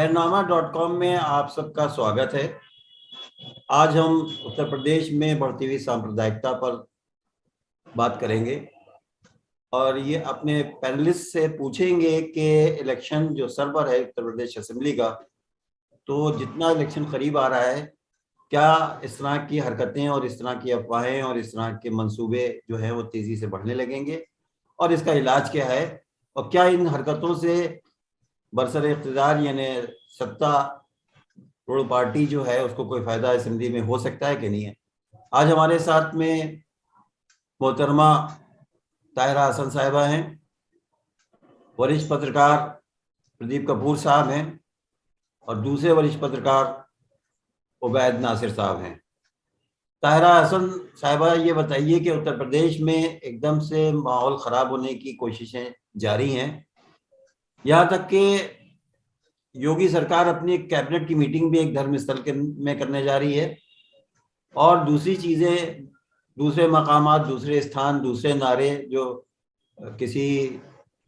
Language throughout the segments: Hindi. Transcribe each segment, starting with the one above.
खैरनामा.com में आप सबका स्वागत है। आज हम उत्तर प्रदेश में बढ़ती हुई सांप्रदायिकता पर बात करेंगे और ये अपने पैनलिस्ट से पूछेंगे कि इलेक्शन जो सर्वर है उत्तर प्रदेश असेंबली का, तो जितना इलेक्शन करीब आ रहा है, क्या इस तरह की हरकतें और इस तरह की अफवाहें और इस तरह के मंसूबे जो हैं वो तेजी से बढ़ने लगेंगे और इसका इलाज क्या है, और क्या इन हरकतों से बरसर इक़्तिदार यानी सत्ता रूढ़ पार्टी जो है उसको कोई फायदा असेंबली में हो सकता है कि नहीं है। आज हमारे साथ में मोहतरमा ताहिरा हसन साहिबा हैं, वरिष्ठ पत्रकार प्रदीप कपूर साहब हैं और दूसरे वरिष्ठ पत्रकार उबैद नासिर साहब हैं। ताहिरा हसन साहिबा, ये बताइए कि उत्तर प्रदेश में एकदम से माहौल ख़राब होने की कोशिशें जारी हैं, यहाँ तक कि योगी सरकार अपनी कैबिनेट की मीटिंग भी एक धर्मस्थल में करने जा रही है और दूसरी चीज़ें, दूसरे मकामात, दूसरे स्थान, दूसरे नारे जो किसी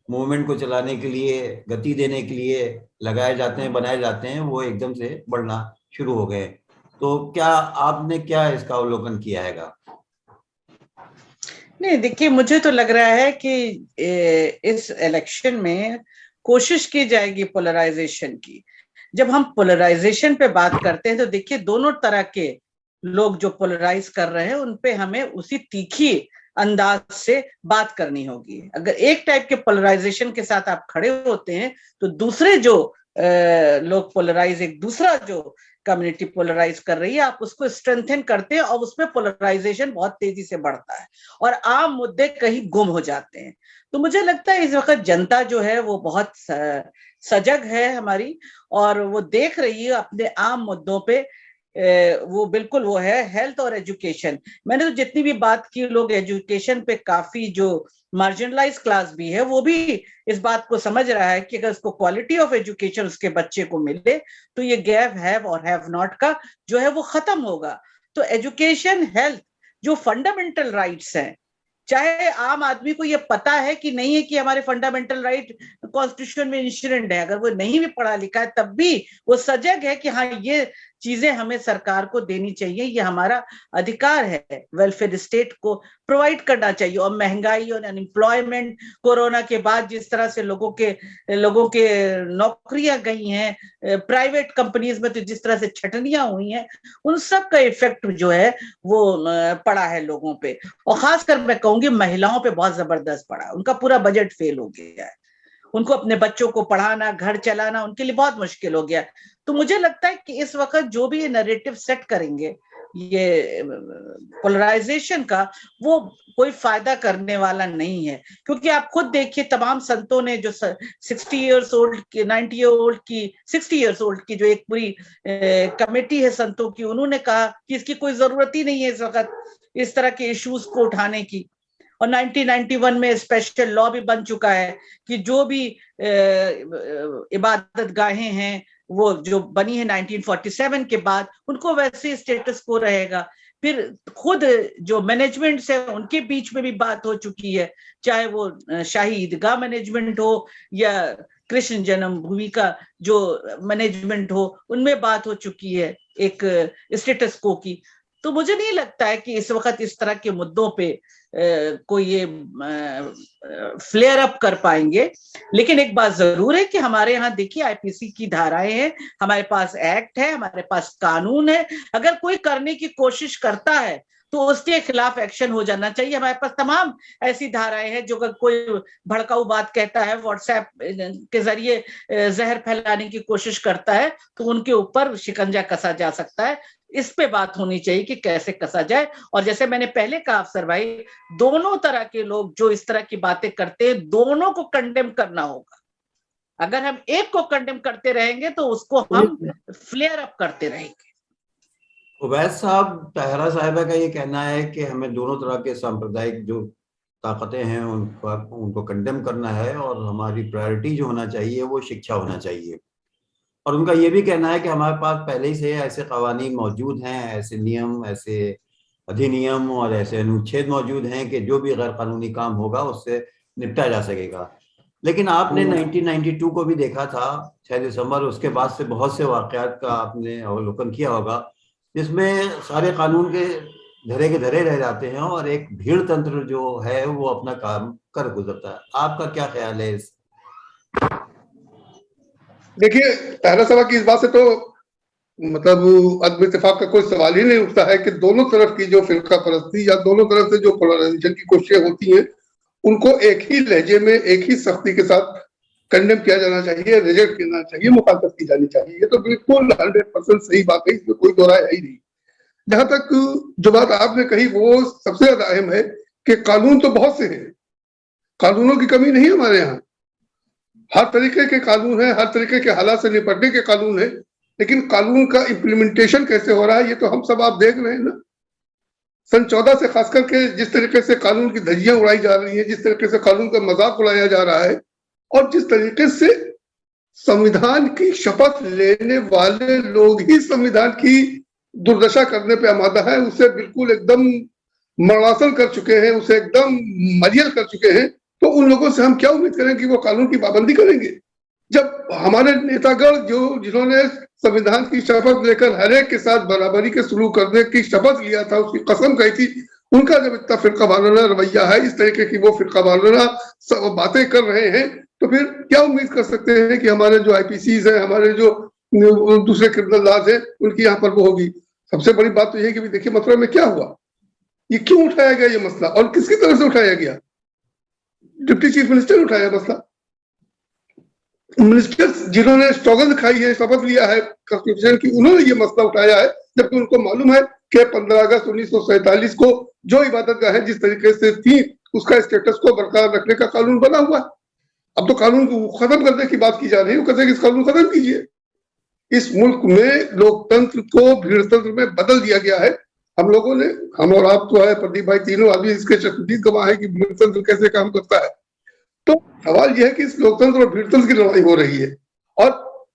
मूवमेंट को चलाने के लिए, गति देने के लिए लगाए जाते हैं, बनाए जाते हैं, वो एकदम से बढ़ना शुरू हो गए। तो क्या आपने क्या इसका अवलोकन किया हैगा? नहीं, देखिए, मुझे तो लग रहा है कि इस इलेक्शन में कोशिश की जाएगी पोलराइजेशन की। जब हम पोलराइजेशन पे बात करते हैं तो देखिए, दोनों तरह के लोग जो पोलराइज कर रहे हैं उन पे हमें उसी तीखी अंदाज से बात करनी होगी। अगर एक टाइप के पोलराइजेशन के साथ आप खड़े होते हैं तो दूसरे जो लोग पोलराइज, एक दूसरा जो कम्युनिटी पोलराइज कर रही है, आप उसको स्ट्रेंथन करते हैं और उसमें पोलराइजेशन बहुत तेजी से बढ़ता है और आम मुद्दे कहीं गुम हो जाते हैं। तो मुझे लगता है इस वक्त जनता जो है वो बहुत सजग है हमारी, और वो देख रही है अपने आम मुद्दों पे। वो बिल्कुल वो है हेल्थ और एजुकेशन। मैंने तो जितनी भी बात की, लोग एजुकेशन पे काफी, जो मार्जिनलाइज क्लास भी है वो भी इस बात को समझ रहा है कि अगर उसको क्वालिटी ऑफ एजुकेशन उसके बच्चे को मिले तो ये गैप हैव और हैव नॉट का जो है वो खत्म होगा। तो एजुकेशन, हेल्थ जो फंडामेंटल राइट्स हैं, चाहे आम आदमी को ये पता है कि नहीं है कि हमारे फंडामेंटल राइट कॉन्स्टिट्यूशन में इंश्योरेंड है, अगर वो नहीं भी पढ़ा लिखा है तब भी वो सजग है कि हाँ, ये चीजें हमें सरकार को देनी चाहिए, ये हमारा अधिकार है। वेलफेयर स्टेट को प्रोवाइड करना चाहिए। और महंगाई और अनएम्प्लॉयमेंट, कोरोना के बाद जिस तरह से लोगों के नौकरियां गई हैं, प्राइवेट कंपनीज में तो जिस तरह से छटनियां हुई हैं, उन सब का इफेक्ट जो है वो पड़ा है लोगों पे। और खासकर मैं कहूंगी महिलाओं पे बहुत जबरदस्त पड़ा। उनका पूरा बजट फेल हो गया है, उनको अपने बच्चों को पढ़ाना, घर चलाना उनके लिए बहुत मुश्किल हो गया। तो मुझे लगता है कि इस वक्त जो भी ये नैरेटिव सेट करेंगे ये पोलराइजेशन का, वो कोई फायदा करने वाला नहीं है। क्योंकि आप खुद देखिए, तमाम संतों ने जो 60 इयर्स ओल्ड की, 90 ईयर ओल्ड की, 60 इयर्स ओल्ड की जो एक पूरी कमेटी है संतों की, उन्होंने कहा कि इसकी कोई जरूरत ही नहीं है इस वक्त इस तरह के इश्यूज को उठाने की। और 1991 में स्पेशल लॉ भी बन चुका है कि जो भी इबादत गाहें हैं वो जो बनी है 1947 के बाद, उनको वैसे स्टेटस को रहेगा। फिर खुद जो मैनेजमेंट्स है उनके बीच में भी बात हो चुकी है, चाहे वो शाही ईदगाह मैनेजमेंट हो या कृष्ण जन्मभूमि का जो मैनेजमेंट हो, उनमें बात हो चुकी है एक स्टेटस को की। तो मुझे नहीं लगता है कि इस वक्त इस तरह के मुद्दों पे कोई ये फ्लेयर अप कर पाएंगे। लेकिन एक बात जरूर है कि हमारे यहाँ देखिए आईपीसी की धाराएं हैं, हमारे पास एक्ट है, हमारे पास कानून है। अगर कोई करने की कोशिश करता है तो उसके खिलाफ एक्शन हो जाना चाहिए। हमारे पास तमाम ऐसी धाराएं हैं, जो अगर कोई भड़काऊ बात कहता है, व्हाट्सएप के जरिए जहर फैलाने की कोशिश करता है, तो उनके ऊपर शिकंजा कसा जा सकता है। इस पे बात होनी चाहिए कि कैसे कसा जाए। और जैसे मैंने पहले कहा अफसर भाई, दोनों तरह के लोग जो इस तरह की बातें करते हैं, दोनों को कंडेम करना होगा। अगर हम एक को कंडेम करते रहेंगे तो उसको हम फ्लेयर अप करते रहेंगे। उबैद साहब, ताहिरा साहिबा का ये कहना है कि हमें दोनों तरह के सांप्रदायिक जो ताकतें हैं उनको कंडेम करना है और हमारी प्रायोरिटी जो होना चाहिए वो शिक्षा होना चाहिए। और उनका ये भी कहना है कि हमारे पास पहले ही से ऐसे कवानीन मौजूद हैं, ऐसे नियम, ऐसे अधिनियम और ऐसे अनुच्छेद मौजूद हैं कि जो भी गैर कानूनी काम होगा उससे निपटा जा सकेगा। लेकिन आपने 1992 को भी देखा था, 6 दिसंबर, उसके बाद से बहुत से वाकयात का आपने अवलोकन किया होगा, जिसमें सारे कानून के धरे रह जाते हैं और एक भीड़ तंत्र जो है वो अपना काम कर गुजरता है। आपका क्या ख्याल है इस? देखिए, पहला सवाल की इस बात से तो मतलब अदम इत्तेफाक का कोई सवाल ही नहीं उठता है कि दोनों तरफ की जो फिरका परस्ती या दोनों तरफ से जो पोलराइजेशन की कोशिशें होती हैं, उनको एक ही लहजे में, एक ही सख्ती के साथ कंडेम किया जाना चाहिए, रिजेक्ट करना चाहिए, मुखालफत की जानी चाहिए। ये तो बिल्कुल 100% सही बात है, इसमें कोई दो राय है ही नहीं। जहां तक जो बात आपने कही वो सबसे ज्यादा अहम है कि कानून तो बहुत से हैं, कानूनों की कमी नहीं हमारे यहाँ, हर तरीके के कानून है, हर तरीके के हालात से निपटने के कानून है, लेकिन कानून का इम्प्लीमेंटेशन कैसे हो रहा है ये तो हम सब आप देख रहे हैं ना। सन 14 से खास करके जिस तरीके से कानून की धज्जियां उड़ाई जा रही हैं, जिस तरीके से कानून का मजाक उड़ाया जा रहा है, और जिस तरीके से संविधान की शपथ लेने वाले लोग ही संविधान की दुर्दशा करने पे आमादा है, उसे बिल्कुल एकदम मरणासन कर चुके हैं, उसे एकदम मरियल कर चुके हैं, तो उन लोगों से हम क्या उम्मीद करें कि वो कानून की पाबंदी करेंगे? जब हमारे नेतागण जिन्होंने संविधान की शपथ लेकर हर एक के साथ बराबरी के सलूक करने की शपथ लिया था, उसकी कसम कही थी, उनका जब इतना फिरका वाराना रवैया है, इस तरीके की वो फिरका वाराना बातें कर रहे हैं, तो फिर क्या उम्मीद कर सकते हैं कि हमारे जो आईपीसीज है, हमारे जो दूसरे क्रिमिनल लॉज है, उनकी यहाँ पर वो होगी? सबसे बड़ी बात तो यह कि देखिए मथुरा में क्या हुआ, ये क्यों उठाया गया ये मसला, और किसकी तरफ से उठाया गया? डिप्टी चीफ मिनिस्टर उठाया मसला, मिनिस्टर्स जिन्होंने स्ट्रगल दिखाई है, शपथ लिया है कॉन्स्टिट्यूशन की, उन्होंने ये मसला उठाया है, जबकि उनको मालूम है कि 15 अगस्त 1947 को जो इबादतगाहें जिस तरीके से थी उसका स्टेटस को बरकरार रखने का कानून बना हुआ है। अब तो कानून को खत्म करने की बात की जा रही है, वो कहते हैं कि इस कानून खत्म कीजिए। इस मुल्क में लोकतंत्र को भीड़तंत्र में बदल दिया गया है। हम लोगों ने, हम और आप तो है प्रदीप भाई, तीनों आदमी इसके चश्मदीद गवाह है कि भीड़तंत्र कैसे काम करता है। तो सवाल यह है कि इस लोकतंत्र और भीड़तंत्र की लड़ाई हो रही है। और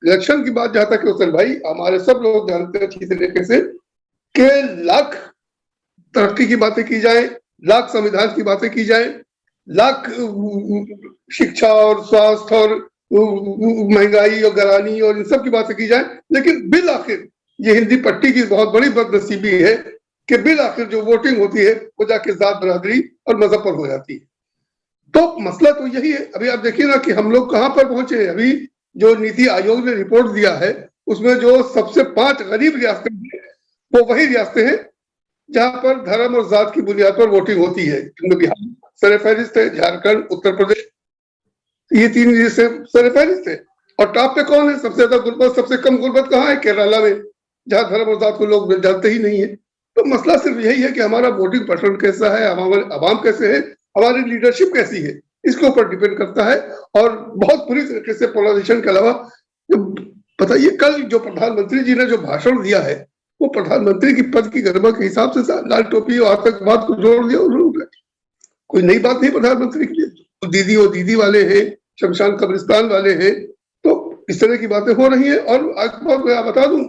इलेक्शन की बात जहां तक है भाई, हमारे सब लोग जानते हैं अच्छी तरीके से कि लाख तरक्की की बातें की जाए, लाख संविधान की बातें की जाए, लाख शिक्षा और स्वास्थ्य और महंगाई और गरानी और इन सब की बातें की जाए, लेकिन बिल आखिर ये हिंदी पट्टी की बहुत बड़ी बदनसीबी है कि बिल आखिर जो वोटिंग होती है वो जाके जात बरादरी और मजहब पर हो जाती है। तो मसला तो यही है। अभी आप देखिए ना कि हम लोग कहां पर पहुंचे हैं। अभी जो नीति आयोग ने रिपोर्ट दिया है उसमें जो सबसे 5 गरीब रियासतें हैं वो वही रियासतें हैं जहां पर धर्म और जात की बुनियाद पर वोटिंग होती है। इनमें बिहार सरफहरिस्त है, झारखंड, उत्तर प्रदेश, ये 3 रियासतें सरफहरिस्त है। और टॉप पे कौन है? सबसे ज्यादा गुर्बत, सबसे कम गुर्बत कहाँ है? केरला में, जहां धर्म और जात को लोग जानते ही नहीं है। तो मसला सिर्फ यही है कि हमारा वोटिंग पैटर्न कैसा है, हमारे अवाम कैसे है, हमारी लीडरशिप कैसी है, इसके ऊपर डिपेंड करता है। और बहुत बुरी तरीके से पोलराइजेशन के अलावा बताइए, कल जो प्रधानमंत्री जी ने जो भाषण दिया है वो प्रधानमंत्री की पद की गरिमा के हिसाब से लाल टोपी और आतंकवाद को जोड़ दिया उन्होंने। कोई नई बात नहीं प्रधानमंत्री के लिए। तो दीदी वो दीदी वाले हैं, शमशान कब्रिस्तान वाले हैं, तो इस तरह की बातें हो रही है। और आपको मैं बता दूं,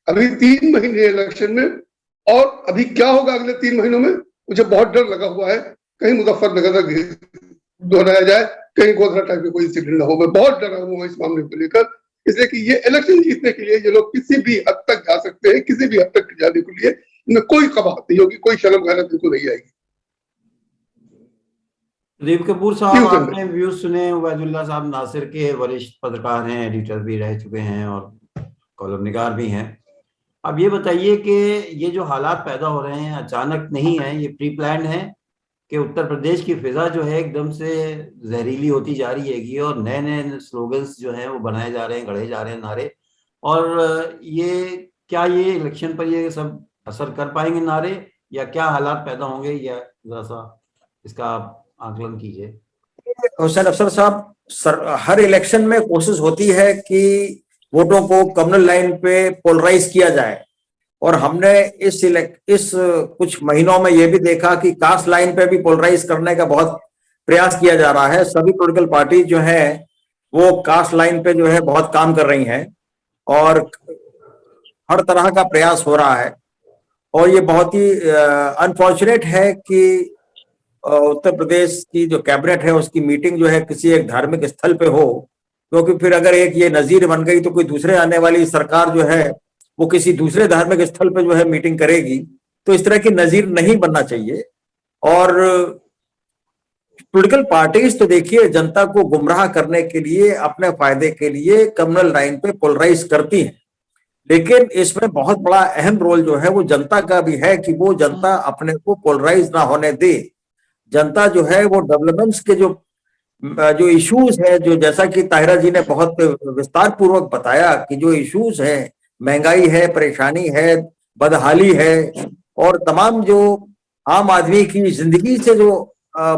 अभी 3 महीने इलेक्शन में, और अभी क्या होगा अगले 3 महीनों में, मुझे बहुत डर लगा हुआ है कहीं मुजफ्फरनगर दोहराया जाए, कहीं गोधरा टाइप के कोई इंसिडेंट ना हो। मैं बहुत डरा हुआ हूँ इस मामले को लेकर, इसलिए कि ये इलेक्शन जीतने के लिए ये लोग किसी भी हद तक जा सकते हैं, किसी भी हद तक जाने के लिए इनमें कोई कबाहत नहीं होगी, कोई शर्म गैरत इनको नहीं आएगी। प्रदीप कपूर साहब, आपने व्यूज सुने। उबैदुल्ला साहब नासिर के वरिष्ठ पत्रकार हैं, एडिटर भी रह चुके हैं और कॉलमनिगार भी हैं। अब ये बताइए कि ये जो हालात पैदा हो रहे हैं अचानक नहीं है, ये प्री प्लान है कि उत्तर प्रदेश की फिजा जो है एकदम से जहरीली होती जा रही है और नए नए स्लोगन्स जो हैं वो बनाए जा रहे हैं, गढ़े जा रहे हैं नारे। और ये क्या ये इलेक्शन पर ये सब असर कर पाएंगे नारे, या क्या हालात पैदा होंगे, या जरा सा इसका आकलन कीजिए। हुसैन अफसर साहब, हर इलेक्शन में कोशिश होती है कि वोटों को कम्युनल लाइन पे पोलराइज किया जाए, और हमने इस कुछ महीनों में ये भी देखा कि कास्ट लाइन पे भी पोलराइज करने का बहुत प्रयास किया जा रहा है। सभी पॉलिटिकल पार्टी जो है वो कास्ट लाइन पे जो है बहुत काम कर रही हैं और हर तरह का प्रयास हो रहा है। और ये बहुत ही अनफॉर्चुनेट है कि उत्तर प्रदेश की जो कैबिनेट है उसकी मीटिंग जो है किसी एक धार्मिक स्थल पे हो, क्योंकि फिर अगर एक ये नजीर बन गई तो कोई दूसरे आने वाली सरकार जो है वो किसी दूसरे धार्मिक स्थल पे जो है मीटिंग करेगी, तो इस तरह की नजीर नहीं बनना चाहिए। और पॉलिटिकल पार्टीज तो देखिए जनता को गुमराह करने के लिए, अपने फायदे के लिए कम्युनल लाइन पे पोलराइज करती हैं, लेकिन इसमें बहुत बड़ा अहम रोल जो है वो जनता का भी है कि वो जनता अपने को पोलराइज ना होने दे। जनता जो है वो डेवलपमेंट्स के जो इश्यूज है, जो जैसा कि ताहिरा जी ने बहुत विस्तार पूर्वक बताया कि जो इश्यूज है, महंगाई है, परेशानी है, बदहाली है, और तमाम जो आम आदमी की जिंदगी से जो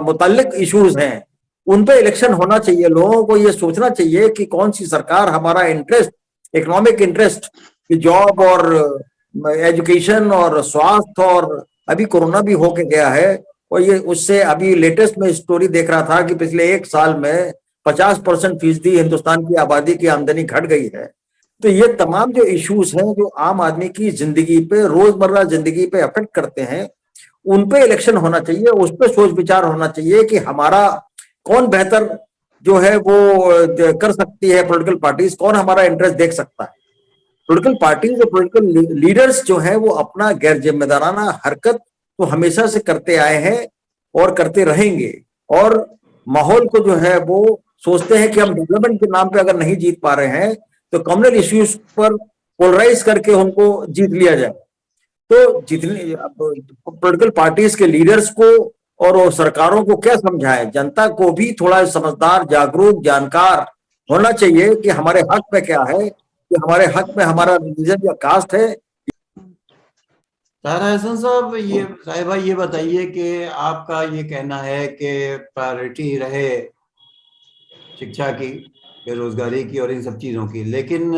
मुतल्लिक इश्यूज हैं, उन पे इलेक्शन होना चाहिए। लोगों को ये सोचना चाहिए कि कौन सी सरकार हमारा इंटरेस्ट, इकोनॉमिक इंटरेस्ट, जॉब और एजुकेशन और स्वास्थ्य, और अभी कोरोना भी होके गया है, और ये उससे अभी लेटेस्ट में स्टोरी देख रहा था कि पिछले एक साल में 50% फीसदी हिंदुस्तान की आबादी की आमदनी घट गई है। तो ये तमाम जो इश्यूज हैं जो आम आदमी की जिंदगी पे, रोजमर्रा जिंदगी पे अफेक्ट करते हैं, उन पे इलेक्शन होना चाहिए, उस पर सोच विचार होना चाहिए कि हमारा कौन बेहतर जो है वो कर सकती है, पॉलिटिकल पार्टीज कौन हमारा इंटरेस्ट देख सकता है। पॉलिटिकल पार्टीज और पॉलिटिकल लीडर्स जो है वो अपना गैर जिम्मेदाराना हरकत तो हमेशा से करते आए हैं और करते रहेंगे, और माहौल को जो है वो सोचते हैं कि हम डेवलपमेंट के नाम पे अगर नहीं जीत पा रहे हैं तो कम्युनल इश्यूज पर पोलराइज करके उनको जीत लिया जाए। तो जितने पॉलिटिकल पार्टीज के लीडर्स को और सरकारों को क्या समझाएं, जनता को भी थोड़ा समझदार, जागरूक, जानकार होना चाहिए कि हमारे हक में क्या है, कि हमारे हक में हमारा रिलीजन या कास्ट है। ताहिरा हसन साहब, ये साहिबा ये बताइए कि आपका ये कहना है कि प्रायोरिटी रहे शिक्षा की, बेरोजगारी की और इन सब चीज़ों की, लेकिन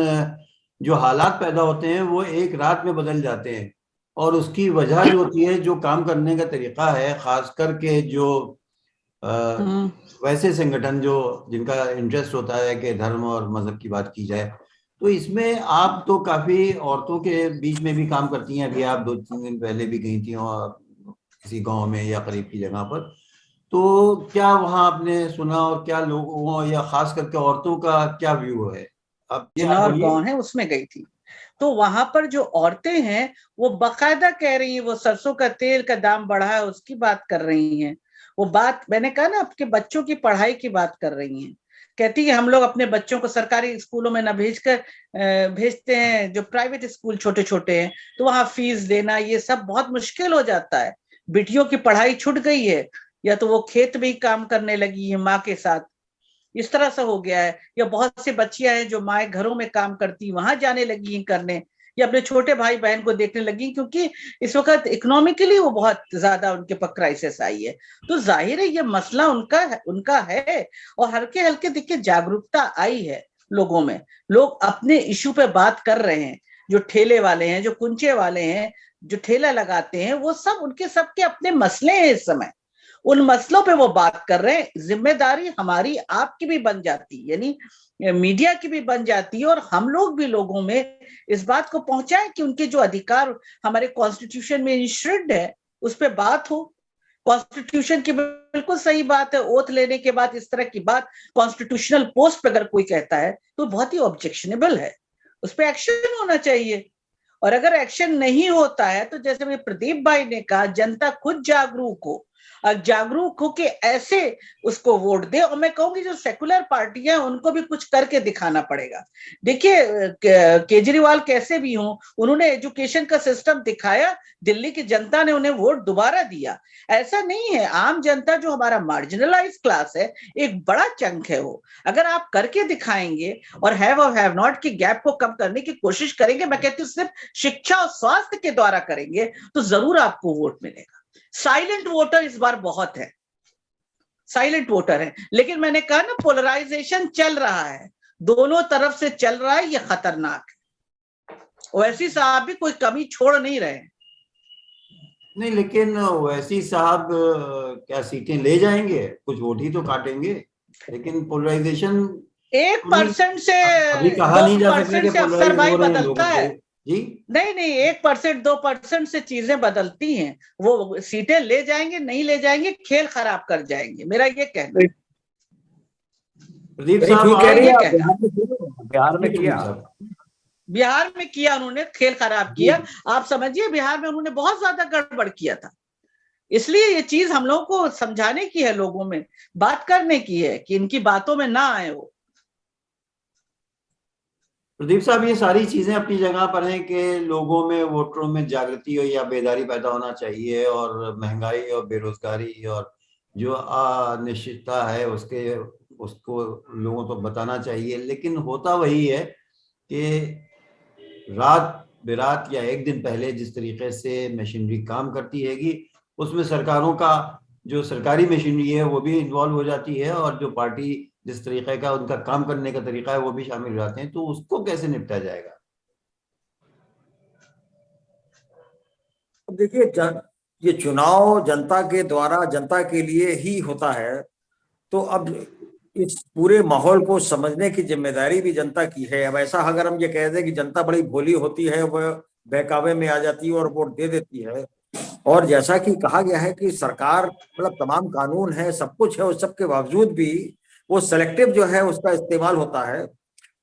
जो हालात पैदा होते हैं वो एक रात में बदल जाते हैं, और उसकी वजह जो होती है, जो काम करने का तरीका है, खास करके जो वैसे संगठन जो जिनका इंटरेस्ट होता है कि धर्म और मजहब की बात की जाए, तो इसमें आप तो काफी औरतों के बीच में भी काम करती हैं। अभी आप 2-3 दिन पहले भी गई थी और किसी गांव में या करीब की जगह पर, तो क्या वहां आपने सुना और क्या लोगों या खास करके औरतों का क्या व्यू है? अब जिनौर गांव है उसमें गई थी, तो वहां पर जो औरतें हैं वो बाकायदा कह रही है, वो सरसों का तेल का दाम बढ़ा है उसकी बात कर रही हैं। वो बात मैंने कहा ना, आपके बच्चों की पढ़ाई की बात कर रही हैं। कहती है हम लोग अपने बच्चों को सरकारी स्कूलों में ना भेजते हैं, जो प्राइवेट स्कूल छोटे छोटे हैं तो वहां फीस देना ये सब बहुत मुश्किल हो जाता है। बेटियों की पढ़ाई छूट गई है, या तो वो खेत में ही काम करने लगी है माँ के साथ, इस तरह से हो गया है। या बहुत सी बच्चियां हैं जो माए घरों में काम करती, वहां जाने लगी हैं करने, या अपने छोटे भाई बहन को देखने लगी, क्योंकि इस वक्त इकोनॉमिकली वो बहुत ज्यादा उनके पर क्राइसिस आई है। तो जाहिर है ये मसला उनका है, और हल्के हल्के देखिए जागरूकता आई है लोगों में, लोग अपने इश्यू पे बात कर रहे हैं। जो ठेले वाले हैं, जो कुंचे वाले हैं, जो ठेला लगाते हैं, वो सब उनके सबके अपने मसले हैं इस समय, उन मसलों पे वो बात कर रहे हैं। जिम्मेदारी हमारी आपकी भी बन जाती है, यानी मीडिया की भी बन जाती है, और हम लोग भी लोगों में इस बात को पहुंचाएं कि उनके जो अधिकार हमारे कॉन्स्टिट्यूशन में इंश्योर्ड है उस पर बात हो। कॉन्स्टिट्यूशन की बिल्कुल सही बात है, ओथ लेने के बाद इस तरह की बात कॉन्स्टिट्यूशनल पोस्ट पे अगर कोई कहता है तो बहुत ही ऑब्जेक्शनेबल है, उस पर एक्शन होना चाहिए। और अगर एक्शन नहीं होता है तो जैसे मेरे प्रदीप भाई ने कहा, जनता खुद जागरूक हो, जागरूक हो के ऐसे उसको वोट दे। और मैं कहूंगी जो सेकुलर पार्टियां उनको भी कुछ करके दिखाना पड़ेगा। देखिए केजरीवाल कैसे भी हो, उन्होंने एजुकेशन का सिस्टम दिखाया, दिल्ली की जनता ने उन्हें वोट दोबारा दिया। ऐसा नहीं है, आम जनता जो हमारा मार्जिनलाइज क्लास है, एक बड़ा चंक है वो, अगर आप करके दिखाएंगे और हैव और हैव नॉट की गैप को कम करने की कोशिश करेंगे, मैं कहती हूँ सिर्फ शिक्षा और स्वास्थ्य के द्वारा करेंगे, तो जरूर आपको वोट मिलेगा। साइलेंट वोटर इस बार बहुत है, साइलेंट वोटर है, लेकिन मैंने कहा ना पोलराइजेशन चल रहा है, दोनों तरफ से चल रहा है, ये खतरनाक है। ओवैसी साहब भी कोई कमी छोड़ नहीं रहे। नहीं, लेकिन ओवैसी साहब क्या सीटें ले जाएंगे? कुछ वोट ही तो काटेंगे, लेकिन पोलराइजेशन 1% से अभी कहा नहीं जा सकता कि अफसर भाई बदलता है जी। नहीं 1% 2% से चीजें बदलती हैं। वो सीटें ले जाएंगे नहीं ले जाएंगे, खेल खराब कर जाएंगे, मेरा ये कहना है। प्रदीप नहीं, साहब ठीक कह रही है ये आप, कहना बिहार में किया। बिहार में किया उन्होंने, खेल खराब किया। आप समझिए बिहार में उन्होंने बहुत ज्यादा गड़बड़ किया था। इसलिए ये चीज हम लोगों को समझाने की है, लोगों में बात करने की है कि इनकी बातों में ना आए वो। प्रदीप साहब, ये सारी चीजें अपनी जगह पर हैं कि लोगों में, वोटरों में जागृति हो या बेदारी पैदा होना चाहिए, और महंगाई और बेरोजगारी और जो अनिश्चितता है उसको लोगों को बताना चाहिए। लेकिन होता वही है कि रात बेरात या एक दिन पहले जिस तरीके से मशीनरी काम करती हैगी, उसमें सरकारों का जो सरकारी मशीनरी है वो भी इन्वॉल्व हो जाती है, और जो पार्टी जिस तरीके का उनका काम करने का तरीका है वो भी शामिल हो जाते हैं। तो उसको कैसे निपटा जाएगा? देखिए, ये चुनाव जनता के द्वारा जनता के लिए ही होता है, तो अब इस पूरे माहौल को समझने की जिम्मेदारी भी जनता की है। अब ऐसा अगर हम ये कह दें कि जनता बड़ी भोली होती है, वह बहकावे में आ जाती है और वोट दे देती है, और जैसा कि कहा गया है कि सरकार मतलब तमाम कानून है, सब कुछ है, उस सब के बावजूद भी वो सेलेक्टिव जो है उसका इस्तेमाल होता है,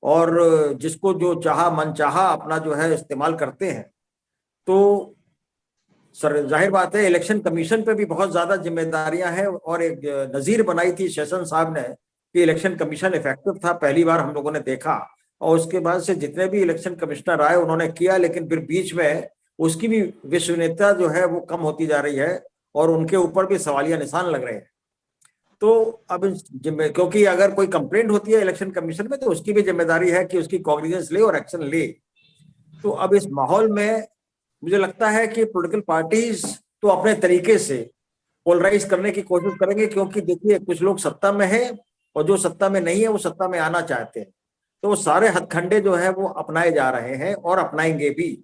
और जिसको जो चाहा मन चाहा अपना जो है इस्तेमाल करते हैं। तो सर जाहिर बात है इलेक्शन कमीशन पे भी बहुत ज्यादा जिम्मेदारियां हैं, और एक नजीर बनाई थी सेशन साहब ने कि इलेक्शन कमीशन इफेक्टिव था, पहली बार हम लोगों ने देखा। और उसके बाद से जितने भी इलेक्शन कमिश्नर आए उन्होंने किया, लेकिन फिर बीच में उसकी भी विश्वसनीयता जो है वो कम होती जा रही है, और उनके ऊपर भी सवालिया निशान लग रहे हैं। तो अब क्योंकि अगर कोई कंप्लेंट होती है इलेक्शन कमीशन में तो उसकी भी जिम्मेदारी है कि उसकी कॉग्निजेंस ले और एक्शन ले। तो अब इस माहौल में मुझे लगता है कि पॉलिटिकल पार्टीज तो अपने तरीके से पोलराइज करने की कोशिश करेंगे, क्योंकि देखिए कुछ लोग सत्ता में हैं और जो सत्ता में नहीं है वो सत्ता में आना चाहते हैं। तो वो सारे हथकंडे जो है वो अपनाए जा रहे हैं और अपनाएंगे भी।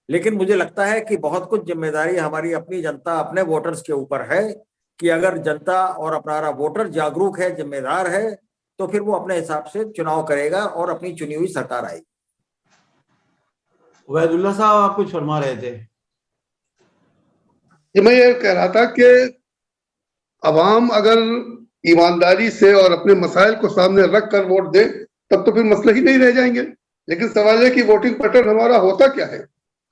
लेकिन मुझे लगता है कि बहुत कुछ जिम्मेदारी हमारी अपनी जनता, अपने वोटर्स के ऊपर है कि अगर जनता और अपना वोटर जागरूक है, जिम्मेदार है, तो फिर वो अपने हिसाब से चुनाव करेगा और अपनी चुनी हुई सरकार आएगी। वैदुल्ला साहब, आप कुछ फरमा रहे थे। मैं ये कह रहा था कि अवाम अगर ईमानदारी से और अपने मसाइल को सामने रख कर वोट दे तब तो फिर मसले ही नहीं रह जाएंगे। लेकिन सवाल है कि वोटिंग पैटर्न हमारा होता क्या है,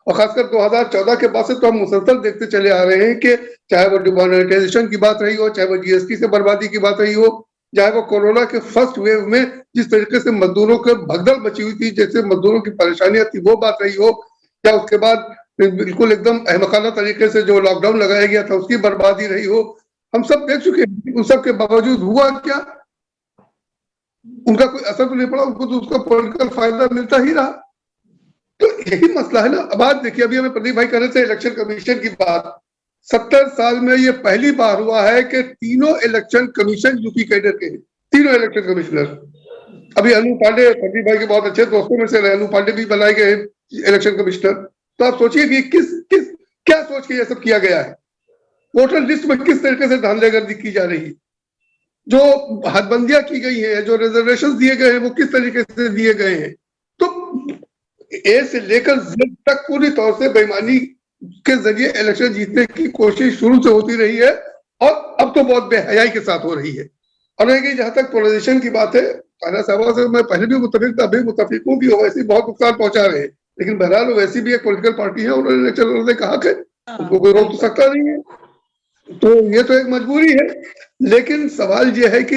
और खासकर 2014 के बाद से तो हम मुसलसल देखते चले आ रहे हैं कि चाहे वो डिमोनेटाइजेशन की बात रही हो, चाहे वो जीएसटी से बर्बादी की बात रही हो, चाहे वो कोरोना के फर्स्ट वेव में जिस तरीके से मजदूरों के भगदड़ मची हुई थी, जैसे मजदूरों की परेशानियां थी वो बात रही हो, या उसके बाद बिल्कुल एकदम अहमकाना तरीके से जो लॉकडाउन लगाया गया था उसकी बर्बादी रही हो, हम सब देख चुके हैं। उन सब के बावजूद हुआ क्या? उनका कोई असर तो नहीं पड़ा, उनको तो उसका पॉलिटिकल फायदा मिलता ही रहा। तो यही मसला है ना। अब आज देखिए, अभी हमें प्रदीप भाई कर रहे थे इलेक्शन कमीशन की बात। 70 साल में ये पहली बार हुआ है कि तीनों इलेक्शन कमीशन यूपी कैडर के हैं, तीनों इलेक्शन कमिश्नर। अभी अनु पांडे प्रदीप भाई के बहुत अच्छे दोस्तों में से रहे, अनु पांडे भी बनाए गए इलेक्शन कमिश्नर। तो आप सोचिए कि क्या सोच के ये सब किया गया है। वोटर लिस्ट में किस तरीके से धांधलेगर्दी की जा रही है, जो हदबंदियां की गई है, जो रिजर्वेशन दिए गए हैं वो किस तरीके से दिए गए हैं। तो ए से लेकर जेड तक पूरी तौर से बेईमानी के जरिए इलेक्शन जीतने की कोशिश शुरू से होती रही है, और अब तो बहुत बेहयाई के साथ हो रही है। और जहां तक पोलराइजेशन की बात है, ताना साहब से मैं पहले भी मुतफिक था, अभी मुतफिक हूं कि वैसे बहुत नुकसान पहुंचा रहे हैं, लेकिन बहरहाल वैसी भी एक पॉलिटिकल पार्टी है, उन्होंने इलेक्शन लड़ने कहा कि उनको कोई रोक तो सकता नहीं है, तो ये तो एक मजबूरी है। लेकिन सवाल ये है कि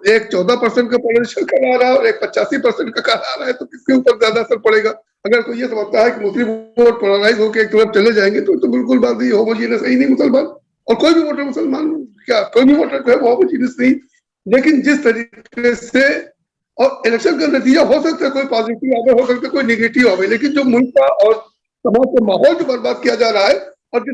एक 14% का पोलराइजेशन करा रहा है और एक 85% का करा रहा है, तो किसके ऊपर ज्यादा असर पड़ेगा? अगर कोई ये समझता है कि मुस्लिम वोट पोलराइज होकर एक तरफ चले जाएंगे तो बिल्कुल बात नहीं, होमोजीनियस ही नहीं मुसलमान, और कोई भी वोटर मुसलमान क्या कोई भी वोटर जो है वो होमोजीनियस नहीं। लेकिन जिस तरीके से, और इलेक्शन का नतीजा हो सकता है कोई पॉजिटिव आवे, हो सकता है कोई निगेटिव आवे, लेकिन जो मुल्क का और समाज का माहौल जो बर्बाद किया जा रहा है, और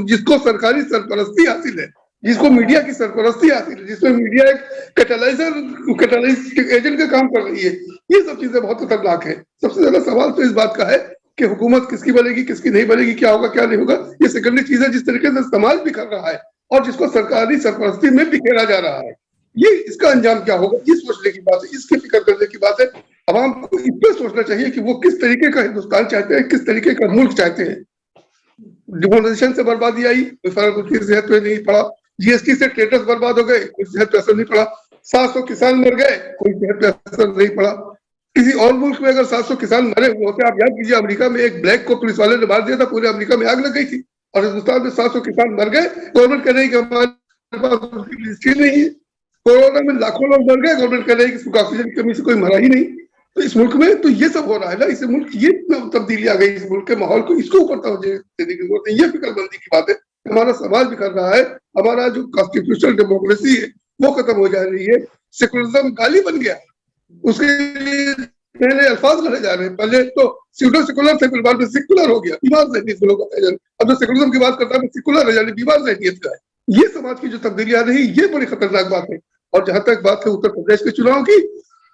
जिसको सरकारी सरपरस्ती हासिल है, जिसको मीडिया की सरपरस्ती हासिल है, जिसमें मीडिया एक कैटलाइज एजेंट का काम कर रही है, ये सब चीजें बहुत खतरनाक है। सबसे ज्यादा सवाल तो इस बात का है कि हुकूमत किसकी बनेगी, किसकी नहीं बनेगी, क्या होगा क्या नहीं होगा, ये सेकेंडरी चीज है। जिस तरीके से समाज बिखर रहा है और जिसको सरकारी सरपरस्ती में बिखेरा जा रहा है, ये इसका अंजाम क्या होगा, ये सोचने की बात है, इसकी फिक्र करने की बात है। आवाम को इस पर सोचना चाहिए कि वो किस तरीके का हिंदुस्तान चाहते हैं, किस तरीके का मुल्क चाहते हैं। डिमोनेटाइजेशन से बर्बादी आई, कोई फर्क उसकी सेहत पे नहीं पड़ा, जीएसटी से स्टेटस बर्बाद हो गए, कोई सेहत पे असर नहीं पड़ा, 700 किसान मर गए, कोई सेहत पे असर नहीं पड़ा। किसी और मुल्क में अगर 700 किसान मरे हुए होते, आप याद कीजिए अमेरिका में एक ब्लैक को पुलिस वाले ने मार दिया था, पूरे अमेरिका में आग लग गई थी, और हिंदुस्तान में 700 किसान मर गए, गवर्नमेंट कह रही कि हमारे पास उनकी लिस्ट नहीं है। कोरोना में लाखों लोग मर गए, गवर्नमेंट कह रही कि ऑक्सीजन की कमी से कोई मरा ही नहीं। तो इस मुल्क में तो ये सब हो रहा है ना, इस मुल्क ये तब्दीली आ गई इस मुल्क के माहौल को, इसको ऊपर तवज्जो देने की जरूरत है। ये फिक्रमंदी की बात है, हमारा समाज बिखर रहा है, हमारा जो कॉन्स्टिट्यूशनल डेमोक्रेसी है वो खत्म हो जा रही है, सेकुलरिज्म गाली बन गया, उसके लिए पहले अल्फाज लड़े जा रहे हैं। पहले तो स्यूडो सेकुलर थे, फिर बाद में सेकुलर हो गया, बीमार जहनीत लोग होते हैं। अब जो सेकुलरिज्म की बात करता है सेकुलर है, यानी बीमार जहनीत का है। ये समाज की जो तब्दीली आ रही है, ये बड़ी खतरनाक बात है। और जहां तक बात है उत्तर प्रदेश के चुनाव की,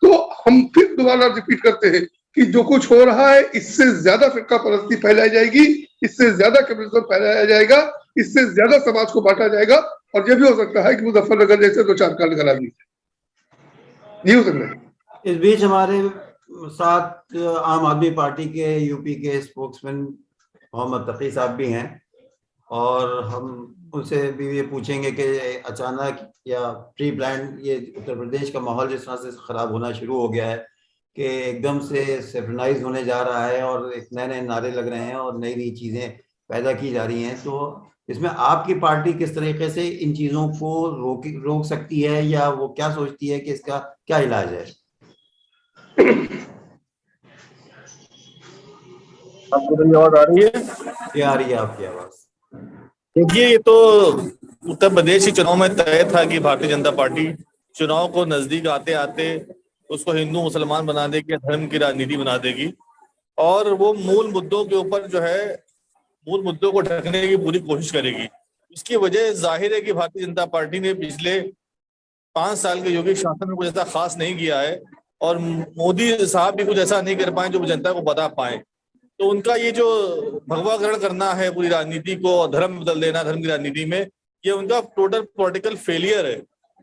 तो हम फिर दोबारा रिपीट करते हैं कि जो कुछ हो रहा है इससे ज्यादा फिरका परस्ती फैलाई जाएगी, इससे ज्यादा कम्युनिज्म फैलाया जाएगा, इससे ज्यादा समाज को बांटा जाएगा, और यह भी हो सकता है कि मुजफ्फरनगर जैसे 2-4 कांड करा दी, ये हो सकता है। इस बीच हमारे साथ आम आदमी पार्टी के यूपी के स्पोक्समैन मोहम्मद तकी साहब भी हैं, और हम उनसे भी ये पूछेंगे कि अचानक या प्री प्लान ये उत्तर प्रदेश का माहौल जिस तरह से खराब होना शुरू हो गया है कि एकदम से सेफ्टनाइज होने जा रहा है, और एक नए नए नारे लग रहे हैं और नई नई चीज़ें पैदा की जा रही हैं, तो इसमें आपकी पार्टी किस तरीके से इन चीज़ों को रोक सकती है, या वो क्या सोचती है कि इसका क्या इलाज है? आपको मेरी आवाज आ रही है? क्या आ रही है आपकी आवाज? देखिए, ये तो उत्तर प्रदेश के चुनाव में तय था कि भारतीय जनता पार्टी चुनाव को नजदीक आते आते उसको हिंदू मुसलमान बना देगी, धर्म की राजनीति बना देगी, और वो मूल मुद्दों के ऊपर जो है मूल मुद्दों को ढकने की पूरी कोशिश करेगी। इसकी वजह जाहिर है कि भारतीय जनता पार्टी ने पिछले 5 साल के योगी शासन में कुछ ऐसा खास नहीं किया है, और मोदी साहब भी कुछ ऐसा नहीं कर पाए जो जनता को बता पाए। तो उनका ये जो भगवाकरण करना है पूरी राजनीति को, धर्म बदल देना धर्म की राजनीति में, ये उनका टोटल पॉलिटिकल फेलियर है,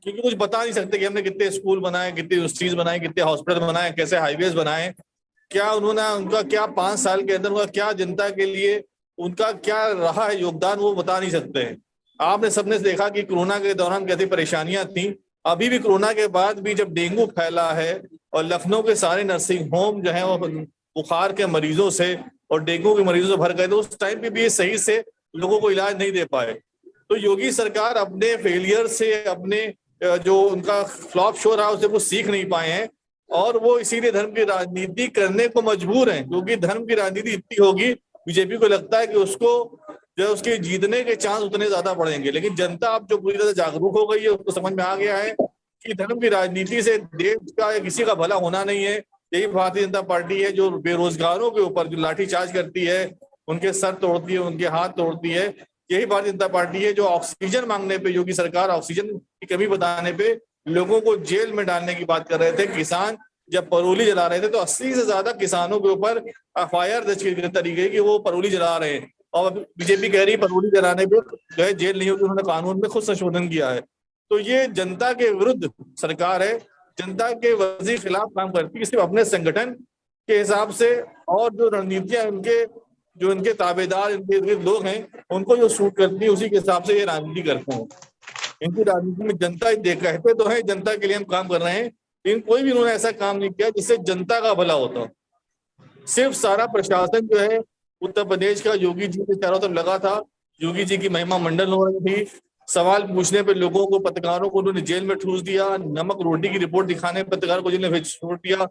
क्योंकि कुछ बता नहीं सकते कि हमने कितने स्कूल बनाए, कितनी यूनिवर्सिटीज बनाए, कितने हॉस्पिटल बनाए, कैसे हाईवेज बनाए, क्या उन्होंने उनका क्या 5 साल के अंदर उनका क्या जनता के लिए उनका क्या रहा है योगदान, वो बता नहीं सकते हैं। आपने सबने देखा कि कोरोना के दौरान कैसी परेशानियां थी, अभी भी कोरोना के बाद भी जब डेंगू फैला है और लखनऊ के सारे नर्सिंग होम जो है वो बुखार के मरीजों से और डेंगू के मरीजों से भर गए, तो उस टाइम पे भी ये सही से लोगों को इलाज नहीं दे पाए। तो योगी सरकार अपने फेलियर से, अपने जो उनका फ्लॉप शो रहा उसे वो सीख नहीं पाए हैं, और वो इसीलिए धर्म की राजनीति करने को मजबूर हैं, क्योंकि धर्म की राजनीति इतनी होगी, बीजेपी को लगता है कि उसको जो उसके जीतने के चांस उतने ज्यादा बढ़ेंगे। लेकिन जनता अब जो पूरी तरह जागरूक हो गई है, उसको समझ में आ गया है कि धर्म की राजनीति से देश का या किसी का भला होना नहीं है। यही भारतीय जनता पार्टी है जो बेरोजगारों के ऊपर जो लाठीचार्ज करती है, उनके सर तोड़ती है, उनके हाथ तोड़ती है। यही भारतीय जनता पार्टी है जो ऑक्सीजन मांगने पे, योगी सरकार ऑक्सीजन की कमी बताने पे लोगों को जेल में डालने की बात कर रहे थे। किसान जब परोली जला रहे थे तो 80 से ज्यादा किसानों के ऊपर FIR दर्ज की तरीके की वो परोली जला रहे हैं, और बीजेपी कह रही है परोली जलाने पे जो है जेल नहीं होगी, उन्होंने कानून में खुद संशोधन किया है। तो ये जनता के विरुद्ध सरकार है, जनता के वजीर खिलाफ काम करती है, सिर्फ अपने संगठन के हिसाब से, और जो रणनीतियां उनके ताबेदार इनके लोग हैं उनको जो सूट करती है उसी के हिसाब से ये राजनीति करते हैं। इनकी राजनीति में जनता कहते तो है जनता के लिए हम काम कर रहे हैं, लेकिन कोई भी उन्होंने ऐसा काम नहीं किया जिससे जनता का भला होता। सिर्फ सारा प्रशासन जो है उत्तर प्रदेश का योगी जी के चारों तरफ लगा था, योगी जी की महिमा मंडन हो रही थी, सवाल पूछने पे लोगों को, पत्रकारों को उन्होंने जेल में ठूस दिया, नमक रोटी की रिपोर्ट दिखाने पत्रकार को जेल में छोड़ दिया।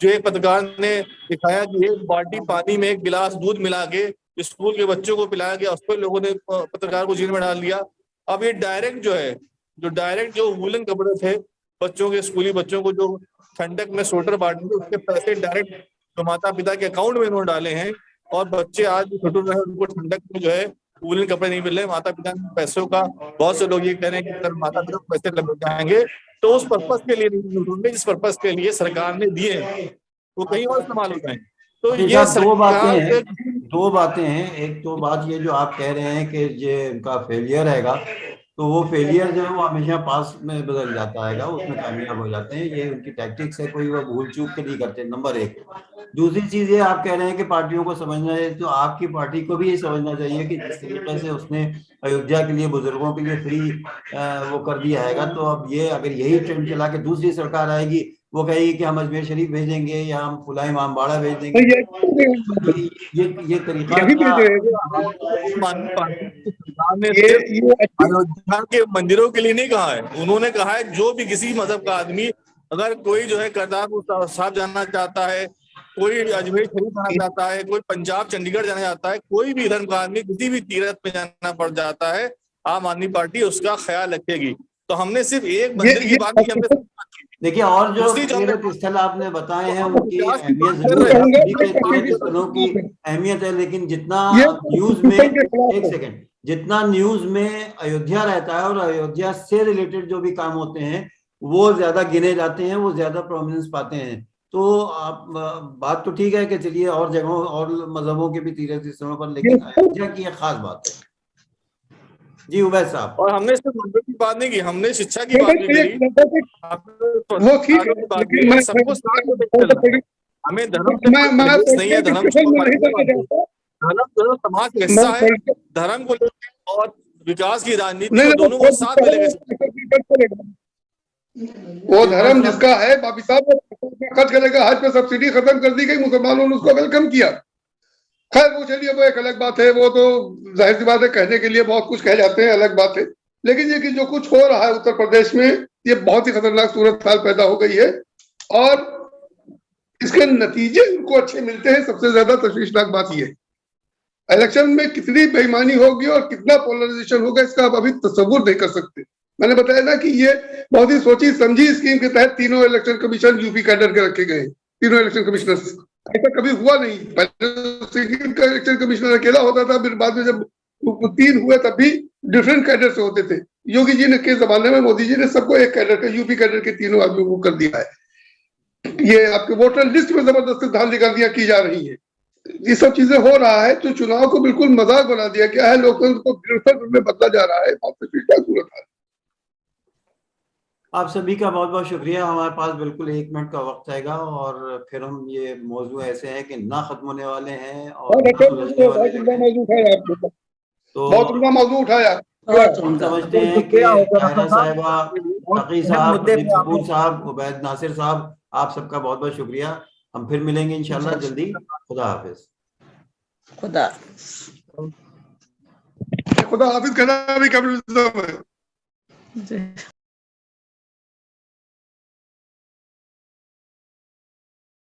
जो एक पत्रकार ने दिखाया कि एक बाल्टी पानी में 1 गिलास दूध मिला के स्कूल के बच्चों को पिलाया गया, उस पर लोगों ने पत्रकार को जेल में डाल दिया। अब ये डायरेक्ट जो वूलन कपड़े थे बच्चों के, स्कूली बच्चों को जो ठंडक में स्वेटर बांटने थे, उसके पैसे डायरेक्ट तो माता पिता के अकाउंट में इन्होंने डाले हैं, और बच्चे आज भी छोटे रहे, उनको ठंडक में जो है वूलन कपड़े नहीं मिल रहे। माता पिता के पैसों का, बहुत से लोग ये कह रहे हैं कि माता पिता को पैसे लग जाएंगे, तो उस पर्पस के लिए नहीं ढूंढे जिस पर्पस के लिए सरकार ने दिए हैं वो कहीं और इस्तेमाल होता है। तो ये दो बातें हैं। एक तो बात ये जो आप कह रहे हैं कि ये उनका फेलियर हैगा, तो वो फेलियर जो है वो हमेशा पास में बदल जाता है, उसमें कामयाब हो जाते हैं। ये उनकी टैक्टिक्स है, कोई वो भूल चूक के नहीं करते, नंबर एक। दूसरी चीज ये आप कह रहे हैं कि पार्टियों को समझना है, तो आपकी पार्टी को भी ये समझना चाहिए कि जिस तरीके से उसने अयोध्या के लिए, बुजुर्गों के लिए फ्री वो कर दिया है, तो अब ये अगर यही ट्रेंड चला के दूसरी सरकार आएगी, वो कहेगी कि हम अजमेर शरीफ भेजेंगे या हम फुला इमामबाड़ा भेज देंगे। ये तरीका यही क्या? आम आदमी पार्टी की सरकार ने सिर्फ ये अयोध्या के मंदिरों के लिए नहीं कहा है, उन्होंने कहा है जो भी किसी मजहब का आदमी अगर कोई जो है करतारपुर साहिब जाना चाहता है, कोई अजमेर शरीफ जाना चाहता है, कोई पंजाब चंडीगढ़ जाना चाहता है, कोई भी धर्म का आदमी किसी भी तीर्थ में जाना पड़ जाता है, आम आदमी पार्टी उसका ख्याल रखेगी। तो हमने सिर्फ एक मंदिर की बात की, हमने देखिए, और जो दूसरी जो तीर्थ स्थल आपने बताए हैं उनकी विकास की अहमियत बात कर जरूर रहे है, हैं। सभी के तीर्थ स्थलों की अहमियत है, लेकिन जितना न्यूज में, एक सेकंड, जितना न्यूज में अयोध्या रहता है और अयोध्या से रिलेटेड जो भी काम होते हैं वो ज्यादा गिने जाते हैं, वो ज्यादा प्रोमिनेंस पाते हैं। तो आप बात तो ठीक है कि चलिए और जगहों और मजहबों के भी तीर्थ स्थलों पर, लेकिन अयोध्या की एक खास बात है। जी उबैद साहब। और हमने सिर्फ मंदिर की बात नहीं की, हमने शिक्षा की बात भी करी, वो ठीक है, लेकिन मैं सबको साथ में लेकर चलना है। हमें धर्म से कोई तकलीफ नहीं है, धर्म समाज का हिस्सा है, धर्म को लेकर और विकास की राजनीति को दोनों को साथ में लेकर वो धर्म जिसका है, बाबी साहब खर्च करेगा, हज पे सब्सिडी खत्म कर दी गई, मुसलमानों ने उसको वेलकम किया। खैर वो चलिए, वो एक अलग बात है, वो तो जाहिर सी बात है, कहने के लिए बहुत कुछ कह जाते हैं, अलग बात है। लेकिन ये कि जो कुछ हो रहा है उत्तर प्रदेश में, ये बहुत ही खतरनाक सूरत हाल पैदा हो गई है और इसके नतीजे उनको अच्छे मिलते हैं। सबसे ज्यादा तशवीशनाक बात ये, इलेक्शन में कितनी बेईमानी होगी और कितना पोलराइजेशन होगा, इसका आप अभी तस्वुर नहीं कर सकते। मैंने बताया ना कि ये बहुत ही सोची समझी स्कीम के तहत तीनों इलेक्शन कमीशन यूपी कैडर के रखे गए, तीनों इलेक्शन कमिश्नर्स। ऐसा कभी हुआ नहीं, पहले इलेक्शन कमिश्नर अकेला होता था, फिर बाद में जब 3 हुए तब भी डिफरेंट कैडर से होते थे। योगी जी ने के जमाने में मोदी जी ने सबको एक कैडर का, यूपी कैडर के तीनों आदमियों को कर दिया है। ये आपके वोटर लिस्ट में जबरदस्ती धांधलियां की जा रही है, ये सब चीजें हो रहा है, तो चुनाव को बिल्कुल मजाक बना दिया गया है, लोकतंत्र को गिरफ्तार में बदला जा रहा है। बहुत तशवीशनाक सूरत है। आप सभी का बहुत बहुत शुक्रिया। हमारे पास बिल्कुल 1 मिनट का वक्त आएगा और फिर हम, ये मौजू ऐसे हैं कि ना खत्म होने वाले हैं और ना सुलझने वाले हैं। तो बहुत उम्दा मौजू उठाया। हम समझते हैं कि ताहिरा साहिबा, तकी साहब, प्रदीप कपूर साहब, उबैद नासिर साहब, आप सबका बहुत बहुत शुक्रिया। हम फिर मिलेंगे इंशाल्लाह जल्दी। खुदा हाफिज। खुदा हाफिज कहना भी कभी